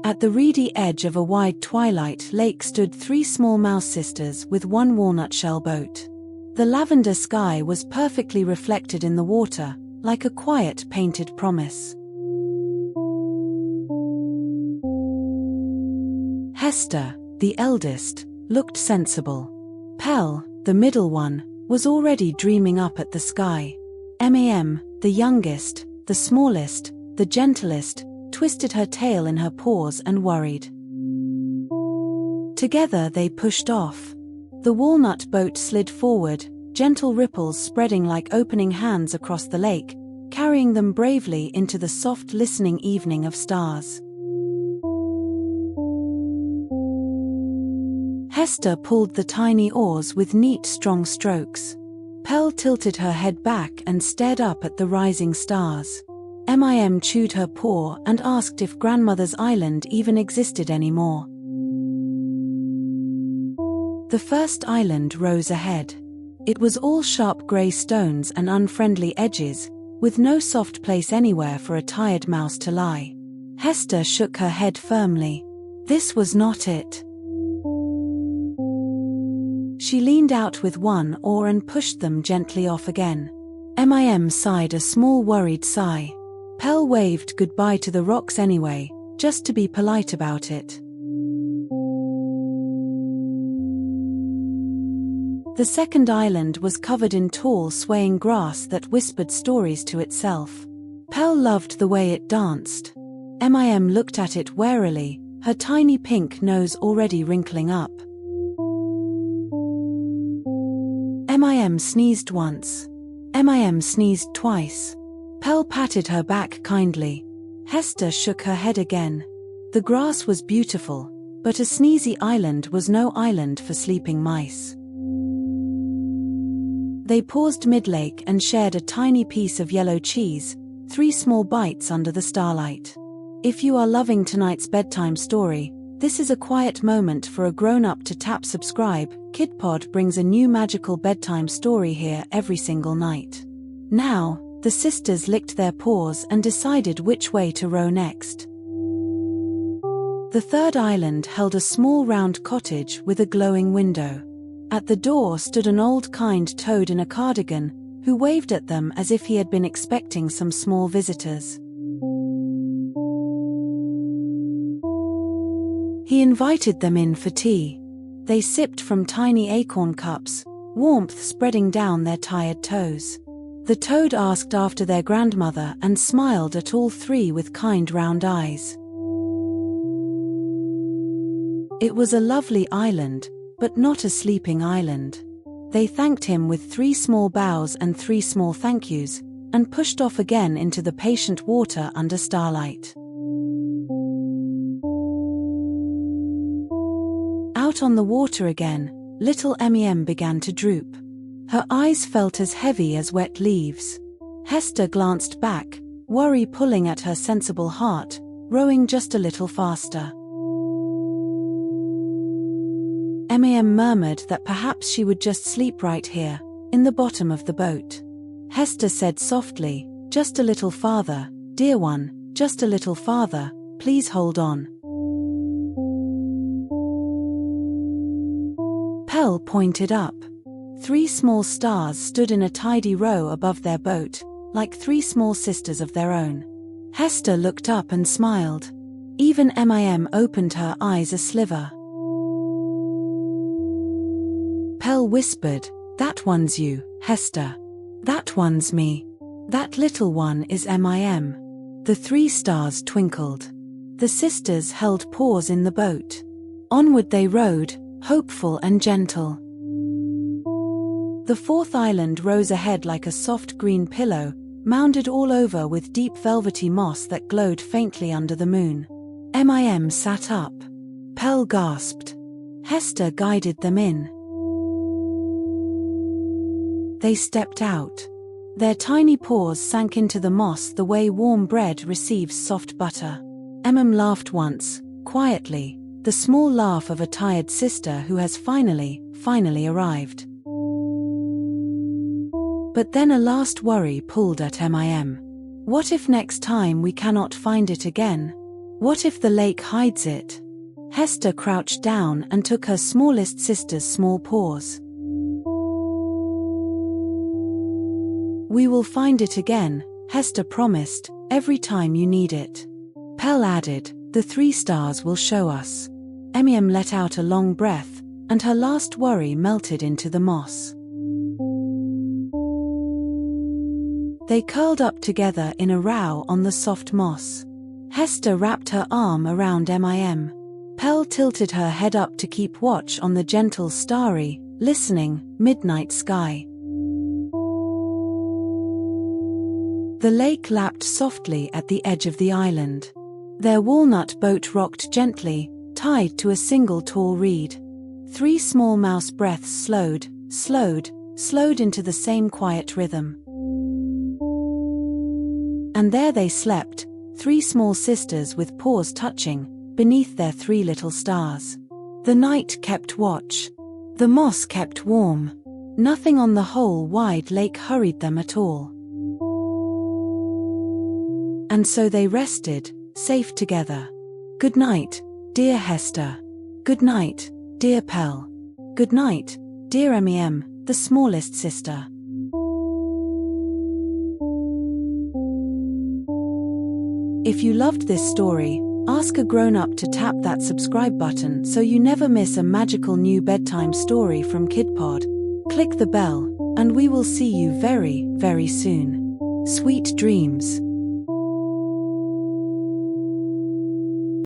At the reedy edge of a wide twilight lake stood 3 small mouse sisters with 1 walnut-shell boat. The lavender sky was perfectly reflected in the water, like a quiet painted promise. Hester, the eldest, looked sensible. Pell, the middle one, was already dreaming up at the sky. Mam, the youngest, the smallest, the gentlest, twisted her tail in her paws and worried. Together they pushed off. The walnut boat slid forward, gentle ripples spreading like opening hands across the lake, carrying them bravely into the soft listening evening of stars. Hester pulled the tiny oars with neat, strong strokes. Pell tilted her head back and stared up at the rising stars. Mam chewed her paw and asked if Grandmother's Island even existed anymore. The first island rose ahead. It was all sharp grey stones and unfriendly edges, with no soft place anywhere for a tired mouse to lie. Hester shook her head firmly. This was not it. She leaned out with one oar and pushed them gently off again. Mam sighed a small worried sigh. Pell waved goodbye to the rocks anyway, just to be polite about it. The second island was covered in tall, swaying grass that whispered stories to itself. Pell loved the way it danced. Mam looked at it warily, her tiny pink nose already wrinkling up. Mam sneezed once. Mam sneezed twice. Pell patted her back kindly. Hester shook her head again. The grass was beautiful, but a sneezy island was no island for sleeping mice. They paused mid-lake and shared a tiny piece of yellow cheese, 3 small bites under the starlight. If you are loving tonight's bedtime story, this is a quiet moment for a grown-up to tap subscribe. KidPod brings a new magical bedtime story here every single night. Now, the sisters licked their paws and decided which way to row next. The third island held a small round cottage with a glowing window. At the door stood an old kind toad in a cardigan, who waved at them as if he had been expecting some small visitors. He invited them in for tea. They sipped from tiny acorn cups, warmth spreading down their tired toes. The toad asked after their grandmother and smiled at all 3 with kind round eyes. It was a lovely island, but not a sleeping island. They thanked him with 3 small bows and 3 small thank yous, and pushed off again into the patient water under starlight. Out on the water again, little Mam began to droop. Her eyes felt as heavy as wet leaves. Hester glanced back, worry pulling at her sensible heart, rowing just a little faster. Mam murmured that perhaps she would just sleep right here, in the bottom of the boat. Hester said softly, "Just a little farther, dear one, just a little farther, please hold on." Pell pointed up. 3 small stars stood in a tidy row above their boat, like 3 small sisters of their own. Hester looked up and smiled. Even Mam opened her eyes a sliver. Pell whispered, "That one's you, Hester. That one's me. That little one is Mam." The 3 stars twinkled. The sisters held paws in the boat. Onward they rowed, hopeful and gentle. The fourth island rose ahead like a soft green pillow, mounded all over with deep velvety moss that glowed faintly under the moon. Mam sat up. Pell gasped. Hester guided them in. They stepped out. Their tiny paws sank into the moss the way warm bread receives soft butter. Mam laughed once, quietly, the small laugh of a tired sister who has finally arrived. But then a last worry pulled at Mam. What if next time we cannot find it again? What if the lake hides it? Hester crouched down and took her smallest sister's small paws. We will find it again, Hester promised, every time you need it. Pell added, the 3 stars will show us. Em let out a long breath, and her last worry melted into the moss. They curled up together in a row on the soft moss. Hester wrapped her arm around Em. Pell tilted her head up to keep watch on the gentle starry, listening, midnight sky. The lake lapped softly at the edge of the island. Their walnut boat rocked gently, tied to a single tall reed. 3 small mouse breaths slowed into the same quiet rhythm. And there they slept, 3 small sisters with paws touching, beneath their 3 little stars. The night kept watch. The moss kept warm. Nothing on the whole wide lake hurried them at all. And so they rested, safe together. Good night, dear Hester. Good night, dear Pell. Good night, dear Em, the smallest sister. If you loved this story, ask a grown-up to tap that subscribe button so you never miss a magical new bedtime story from KidPod. Click the bell, and we will see you very, very soon. Sweet dreams.